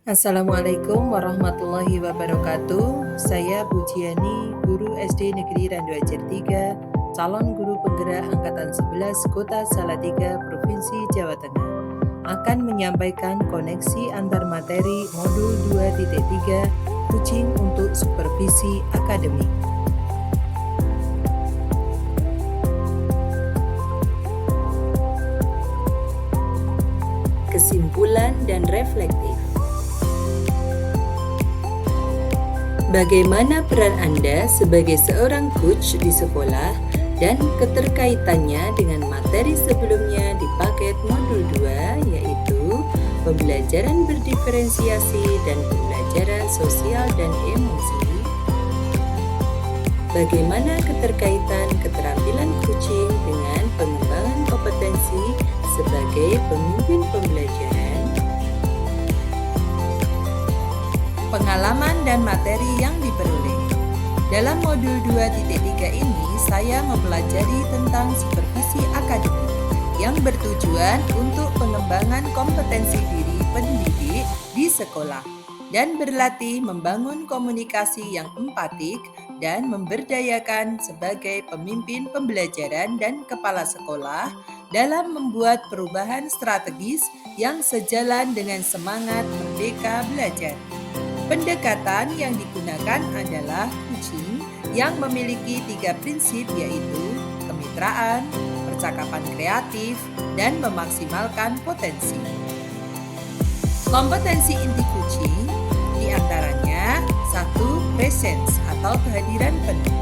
Assalamualaikum warahmatullahi wabarakatuh. Saya Pujiani, guru SD Negeri Randu Ajar 3, calon guru penggerak Angkatan 11 Kota Salatiga, Provinsi Jawa Tengah, akan menyampaikan koneksi antar materi modul 2.3 Kucing untuk Supervisi Akademik. Kesimpulan dan reflektif. Bagaimana peran Anda sebagai seorang coach di sekolah dan keterkaitannya dengan materi sebelumnya di paket modul 2, yaitu pembelajaran berdiferensiasi dan pembelajaran sosial dan emosi. Bagaimana keterkaitan keterampilan coaching dengan pengembangan kompetensi sebagai pemimpin pembelajaran. Pengalaman dan materi yang diperoleh. Dalam modul 2.3 ini, saya mempelajari tentang supervisi akademik yang bertujuan untuk pengembangan kompetensi diri pendidik di sekolah dan berlatih membangun komunikasi yang empatik dan memberdayakan sebagai pemimpin pembelajaran dan kepala sekolah dalam membuat perubahan strategis yang sejalan dengan semangat merdeka belajar. Pendekatan yang digunakan adalah coaching yang memiliki 3 prinsip, yaitu kemitraan, percakapan kreatif, dan memaksimalkan potensi. Kompetensi inti coaching diantaranya 1. Presence atau kehadiran penuh,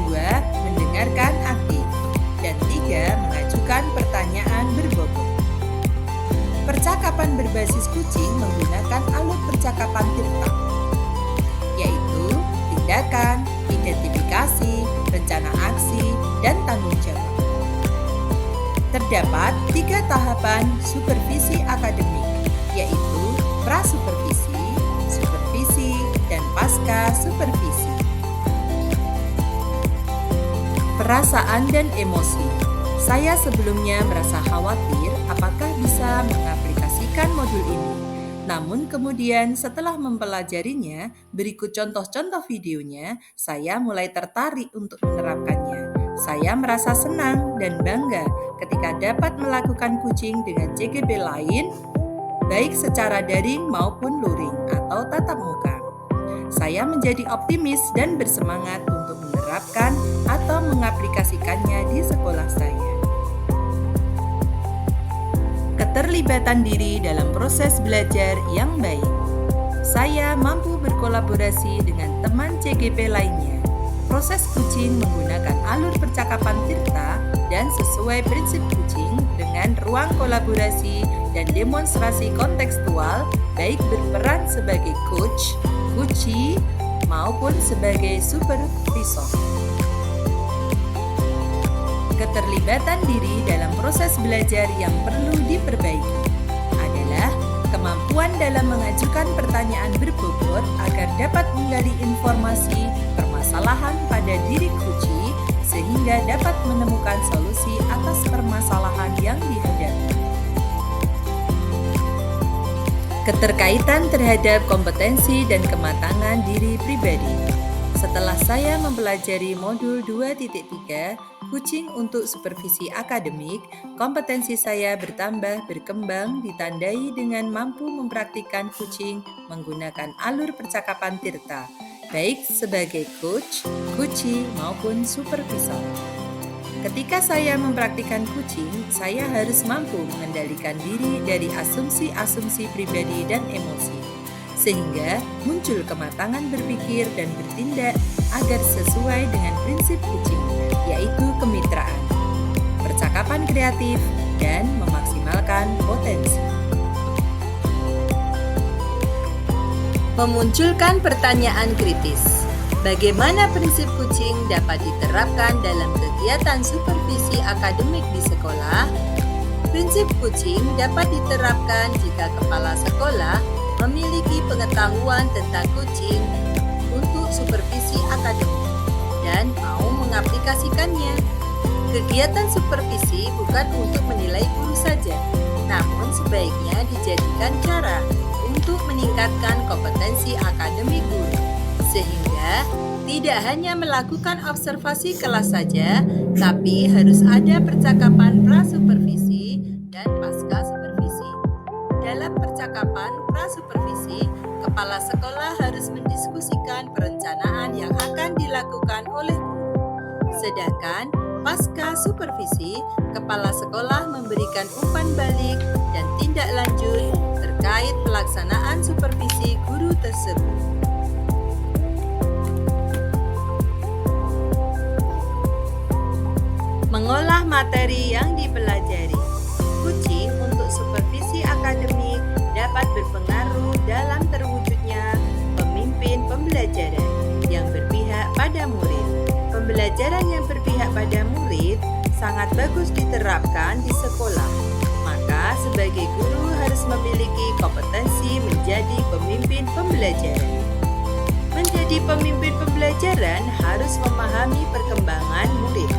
2. Mendengarkan aktif, dan 3. Mengajukan pertanyaan berbobot. Percakapan berbasis coaching menggunakan alur percakapan tirta, yaitu tindakan, identifikasi, rencana aksi, dan tanggung jawab. Terdapat 3 tahapan supervisi akademik, yaitu prasupervisi, supervisi, dan pasca supervisi. Perasaan dan emosi. Saya sebelumnya merasa khawatir apakah bisa mengaplikasikan modul ini. Namun kemudian setelah mempelajarinya, berikut contoh-contoh videonya, saya mulai tertarik untuk menerapkannya. Saya merasa senang dan bangga ketika dapat melakukan coaching dengan CGP lain, baik secara daring maupun luring atau tatap muka. Saya menjadi optimis dan bersemangat untuk menerapkan atau mengaplikasikannya di sekolah saya. Keterlibatan diri dalam proses belajar yang baik. Saya mampu berkolaborasi dengan teman CGP lainnya. Proses coaching menggunakan alur percakapan tirta dan sesuai prinsip coaching dengan ruang kolaborasi dan demonstrasi kontekstual, baik berperan sebagai coach, coachee, maupun sebagai supervisor. Keterlibatan diri dalam proses belajar yang perlu diperbaiki adalah kemampuan dalam mengajukan pertanyaan berbobot agar dapat menggali informasi permasalahan pada diri coachee sehingga dapat menemukan solusi atas permasalahan yang dihadapi. Keterkaitan terhadap kompetensi dan kematangan diri pribadi. Setelah saya mempelajari modul 2.3 Coaching untuk Supervisi Akademik, kompetensi saya bertambah berkembang ditandai dengan mampu mempraktikkan coaching menggunakan alur percakapan tirta, baik sebagai coach, coachee, maupun supervisor. Ketika saya mempraktikkan coaching, saya harus mampu mengendalikan diri dari asumsi-asumsi pribadi dan emosi, sehingga muncul kematangan berpikir dan bertindak agar sesuai dengan prinsip coaching, yaitu kemitraan, percakapan kreatif, dan memaksimalkan potensi. Memunculkan pertanyaan kritis. Bagaimana prinsip coaching dapat diterapkan dalam kegiatan supervisi akademik di sekolah? Prinsip coaching dapat diterapkan jika kepala sekolah memiliki pengetahuan tentang coaching untuk supervisi akademik dan mau mengaplikasikannya. Kegiatan supervisi bukan untuk menilai guru saja, namun sebaiknya dijadikan cara untuk meningkatkan kompetensi akademik guru. Sehingga tidak hanya melakukan observasi kelas saja, tapi harus ada percakapan prasupervisi dan pasca supervisi. Dalam percakapan prasupervisi, kepala sekolah harus mendiskusikan perencanaan yang akan dilakukan oleh guru. Sedangkan pasca supervisi, kepala sekolah memberikan umpan balik dan tindak lanjut terkait pelaksanaan supervisi guru tersebut. Mengolah materi yang dipelajari. Kucing untuk supervisi akademik dapat berpengaruh dalam terwujudnya pemimpin pembelajaran yang berpihak pada murid. Pembelajaran yang berpihak pada murid sangat bagus diterapkan di sekolah. Maka sebagai guru harus memiliki kompetensi menjadi pemimpin pembelajaran. Menjadi pemimpin pembelajaran harus memahami perkembangan murid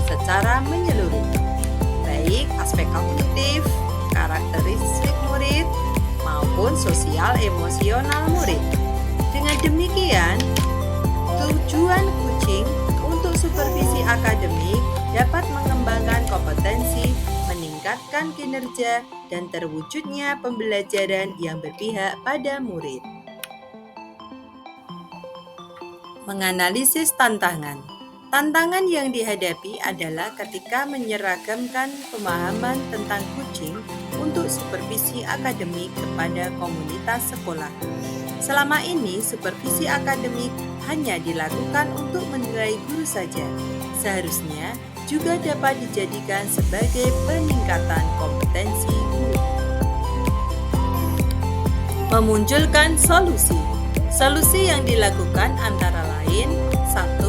secara menyeluruh, baik aspek kognitif, karakteristik murid, maupun sosial emosional murid. Dengan demikian, tujuan kucing untuk supervisi akademik dapat mengembangkan kompetensi, meningkatkan kinerja, dan terwujudnya pembelajaran yang berpihak pada murid. Menganalisis tantangan. Tantangan yang dihadapi adalah ketika menyeragamkan pemahaman tentang kucing untuk supervisi akademik kepada komunitas sekolah. Selama ini, supervisi akademik hanya dilakukan untuk menilai guru saja. Seharusnya juga dapat dijadikan sebagai peningkatan kompetensi guru. Memunculkan solusi. Solusi yang dilakukan antara lain: 1.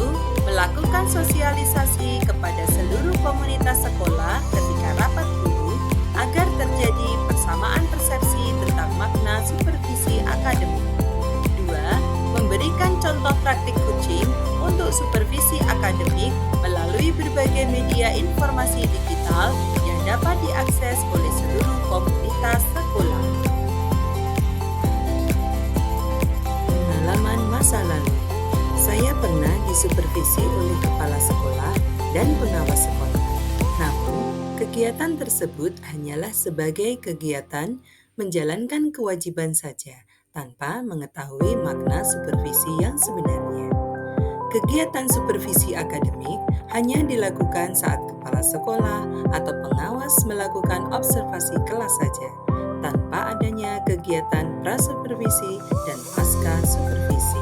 Melakukan sosialisasi kepada seluruh komunitas sekolah ketika rapat guru agar terjadi persamaan persepsi tentang makna supervisi akademik. 2. Memberikan contoh praktik kucing untuk supervisi akademik melalui berbagai media informasi digital yang dapat diakses oleh seluruh komunitas sekolah. Pengalaman masa lalu. Saya pernah disupervisi oleh kepala sekolah dan pengawas sekolah. Namun, kegiatan tersebut hanyalah sebagai kegiatan menjalankan kewajiban saja, tanpa mengetahui makna supervisi yang sebenarnya. Kegiatan supervisi akademik hanya dilakukan saat kepala sekolah atau pengawas melakukan observasi kelas saja, tanpa adanya kegiatan prasupervisi dan pasca supervisi.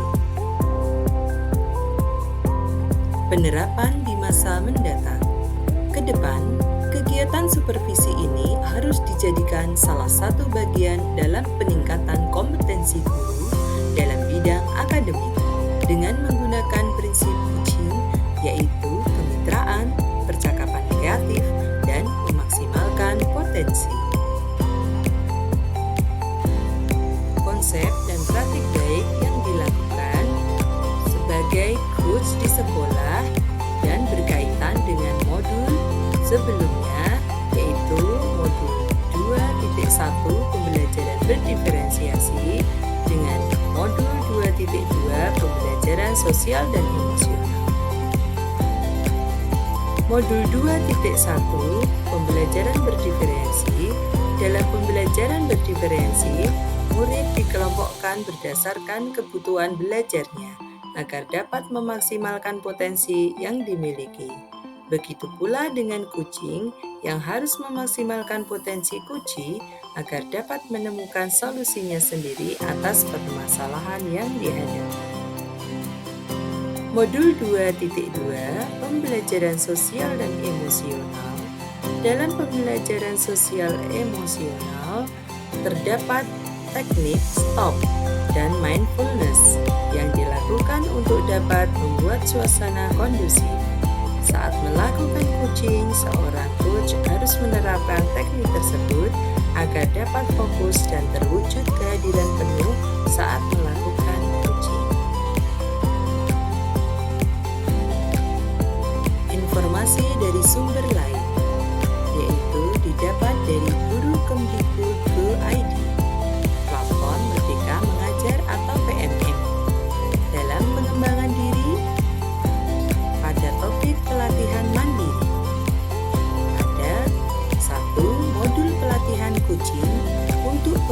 Penerapan di masa mendatang. Ke depan, kegiatan supervisi ini harus dijadikan salah satu bagian dalam peningkatan kompetensi guru dalam bidang akademik dengan menggunakan prinsip kucing, yaitu kemitraan, percakapan kreatif, dan memaksimalkan potensi. Konsep dan praktik baik yang dilakukan sebagai coach di sekolah dan berkaitan dengan modul sebelumnya, yaitu modul 2.1 pembelajaran berdiferensiasi dengan modul 2.2 pembelajaran sosial dan emosional. Modul 2.1 pembelajaran berdiferensi. Dalam pembelajaran berdiferensi, murid dikelompokkan berdasarkan kebutuhan belajarnya agar dapat memaksimalkan potensi yang dimiliki. Begitu pula dengan kucing yang harus memaksimalkan potensi kucing agar dapat menemukan solusinya sendiri atas permasalahan yang dihadapi. Modul 2.2 Pembelajaran Sosial dan Emosional. Dalam pembelajaran sosial emosional terdapat teknik stop dan mindfulness yang dilakukan untuk dapat membuat suasana kondusif. Saat melakukan coaching, seorang coach harus menerapkan teknik tersebut agar dapat fokus dan terwujud kehadiran penuh saat melakukan coaching. Informasi dari sumber lain, yaitu didapat dari Guru Kemdikbud.id, platform Merdeka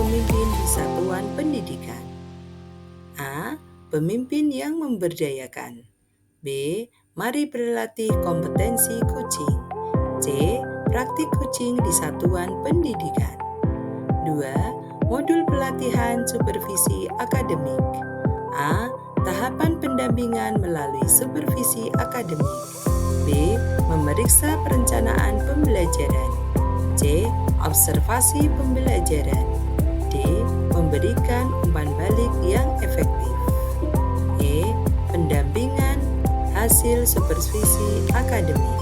pemimpin di satuan pendidikan? A. Pemimpin yang memberdayakan. B. Mari berlatih kompetensi kucing. C. Praktik kucing di satuan pendidikan. 2. Modul pelatihan supervisi akademik. A. Tahapan pendampingan melalui supervisi akademik. B. Memeriksa perencanaan pembelajaran. C. Observasi pembelajaran. D. Memberikan umpan balik yang efektif. E. Pendampingan hasil supervisi akademik.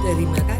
Terima kasih.